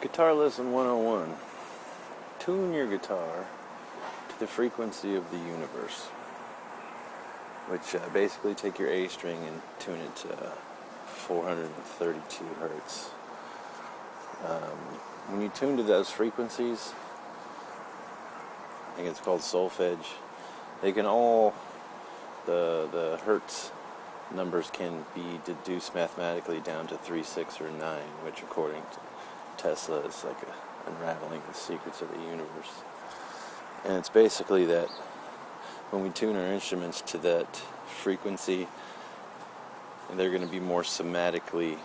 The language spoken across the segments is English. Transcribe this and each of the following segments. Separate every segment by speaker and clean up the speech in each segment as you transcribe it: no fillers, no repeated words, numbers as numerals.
Speaker 1: Guitar Lesson 101. Tune your guitar to the frequency of the universe, which basically take your A string and tune it to 432 hertz. When you tune to those frequencies, I think it's called solfege, they can all, the hertz numbers can be deduced mathematically down to 3, 6, or 9, which according to Tesla is like unraveling the secrets of the universe. And it's basically that when we tune our instruments to that frequency, they're going to be more somatically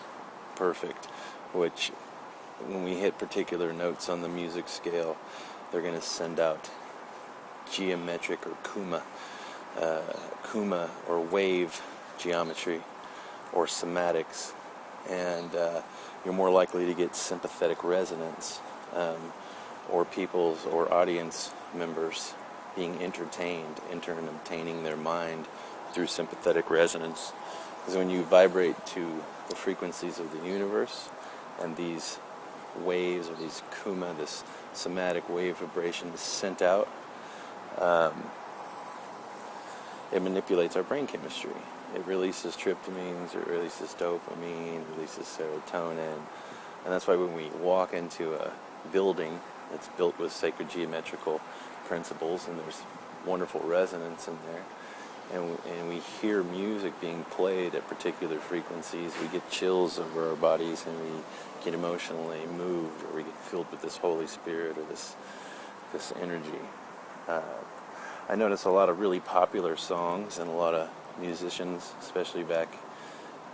Speaker 1: perfect, which when we hit particular notes on the music scale, they're going to send out geometric or kuma or wave geometry or somatics, and you're more likely to get sympathetic resonance, or people's or audience members being entertained, entertaining their mind through sympathetic resonance. Because when you vibrate to the frequencies of the universe, and these waves or these kuma, this somatic wave vibration is sent out, it manipulates our brain chemistry. It releases tryptamines, it releases dopamine, releases serotonin, and that's why when we walk into a building that's built with sacred geometrical principles, and there's wonderful resonance in there, and we hear music being played at particular frequencies, we get chills over our bodies, and we get emotionally moved, or we get filled with this Holy Spirit, or this energy. I notice a lot of really popular songs and a lot of musicians, especially back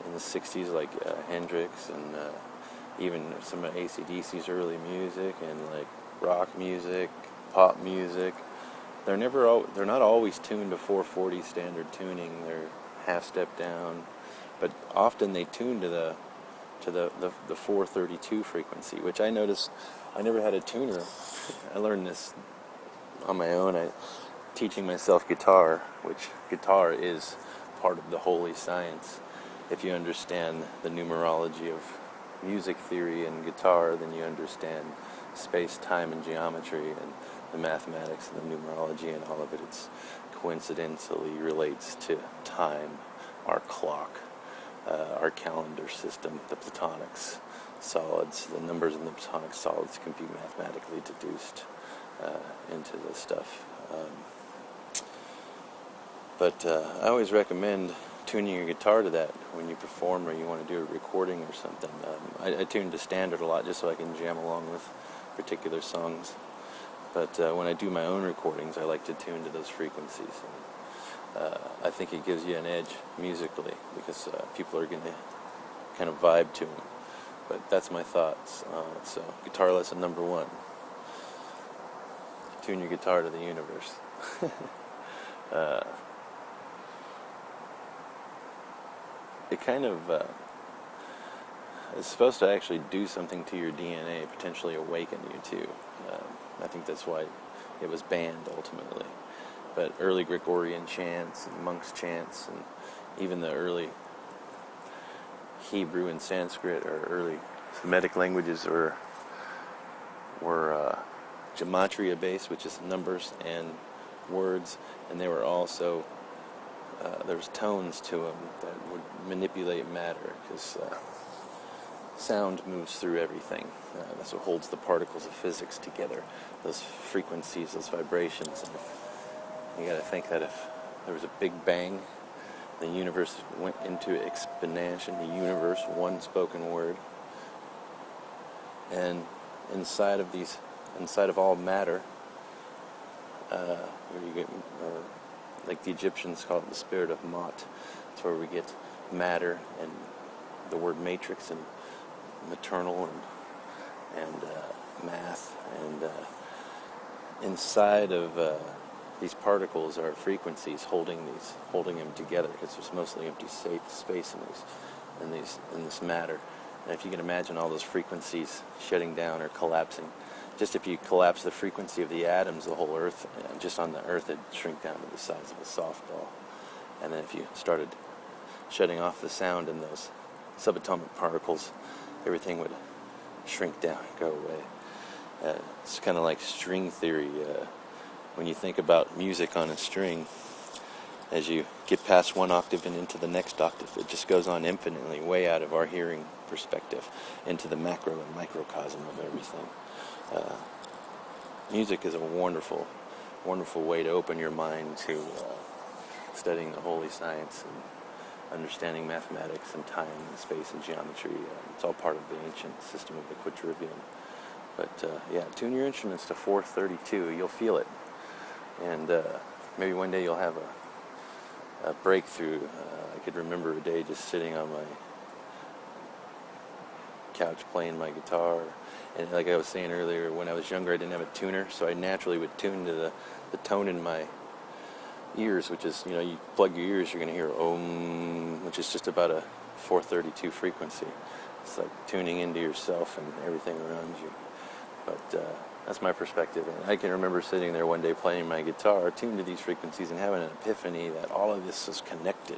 Speaker 1: in the 60s, like Hendrix, and even some of AC/DC's early music, and like rock music, pop music. They're not always tuned to 440 standard tuning. They're half step down, but often they tune to the 432 frequency, which I noticed. I never had a tuner. I learned this on my own. Teaching myself guitar, which guitar is part of the holy science. If you understand the numerology of music theory and guitar, then you understand space, time, and geometry, and the mathematics and the numerology, and all of it. It's coincidentally relates to time, our clock, our calendar system, the platonics solids. The numbers in the platonic solids can be mathematically deduced into this stuff. But I always recommend tuning your guitar to that when you perform or you want to do a recording or something. I tune to standard a lot just so I can jam along with particular songs. But when I do my own recordings, I like to tune to those frequencies. I think it gives you an edge musically because people are going to kind of vibe to them. But that's my thoughts. So guitar lesson number 1. Tune your guitar to the universe. It kind of is supposed to actually do something to your DNA, potentially awaken you too. I think that's why it was banned ultimately. But early Gregorian chants and monks' chants, and even the early Hebrew and Sanskrit or early Semitic languages were gematria based, which is numbers and words, and they were also there was tones to them that would manipulate matter, because sound moves through everything. That's what holds the particles of physics together, those frequencies, those vibrations. And you got to think that if there was a big bang, the universe went into expansion, the universe, one spoken word, and inside of all matter, where you get, like the Egyptians called it the spirit of Mot. It's where we get matter and the word matrix and maternal and math, and inside of these particles are frequencies holding them together, because there's mostly empty space in this matter. And if you can imagine all those frequencies shutting down or collapsing, just if you collapse the frequency of the atoms, the whole Earth, just on the Earth, it'd shrink down to the size of a softball. And then if you started shutting off the sound in those subatomic particles, everything would shrink down, go away. It's kind of like string theory. When you think about music on a string, as you get past one octave and into the next octave, it just goes on infinitely, way out of our hearing perspective, into the macro and microcosm of everything. Music is a wonderful, wonderful way to open your mind to studying the holy science and understanding mathematics and time and space and geometry. It's all part of the ancient system of the Quadrivium. But tune your instruments to 432. You'll feel it. And maybe one day you'll have a breakthrough. I could remember a day just sitting on my couch playing my guitar. And like I was saying earlier, when I was younger, I didn't have a tuner, so I naturally would tune to the tone in my ears, which is, you plug your ears, you're going to hear Om, which is just about a 432 frequency. It's like tuning into yourself and everything around you. But that's my perspective. And I can remember sitting there one day playing my guitar, tuned to these frequencies, and having an epiphany that all of this is connected.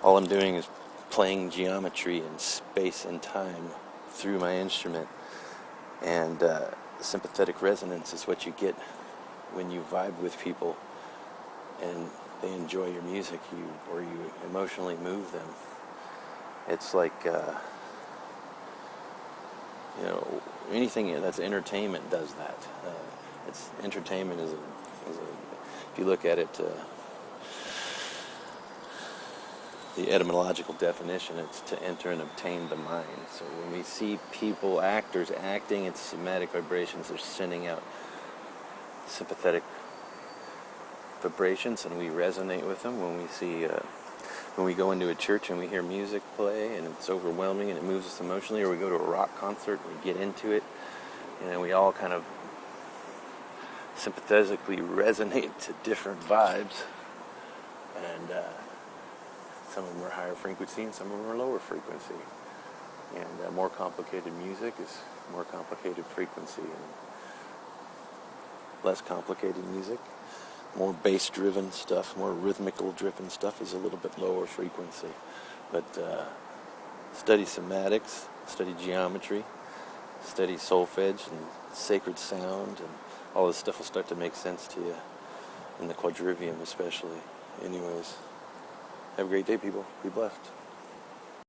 Speaker 1: All I'm doing is playing geometry and space and time through my instrument. And sympathetic resonance is what you get when you vibe with people and they enjoy your music, or you emotionally move them. It's like, anything that's entertainment does that. It's entertainment is a if you look at it, the etymological definition, it's to enter and obtain the mind. So when we see people, actors acting, it's somatic vibrations. They're sending out sympathetic vibrations, and we resonate with them. When we go into a church and we hear music play and it's overwhelming and it moves us emotionally, or we go to a rock concert and we get into it, we all kind of sympathetically resonate to different vibes. And some of them are higher frequency and some of them are lower frequency. And more complicated music is more complicated frequency, and less complicated music, more bass-driven stuff, more rhythmical-driven stuff is a little bit lower frequency. But study somatics, study geometry, study solfege and sacred sound, and all this stuff will start to make sense to you, in the Quadrivium especially. Anyways, have a great day, people. Be blessed.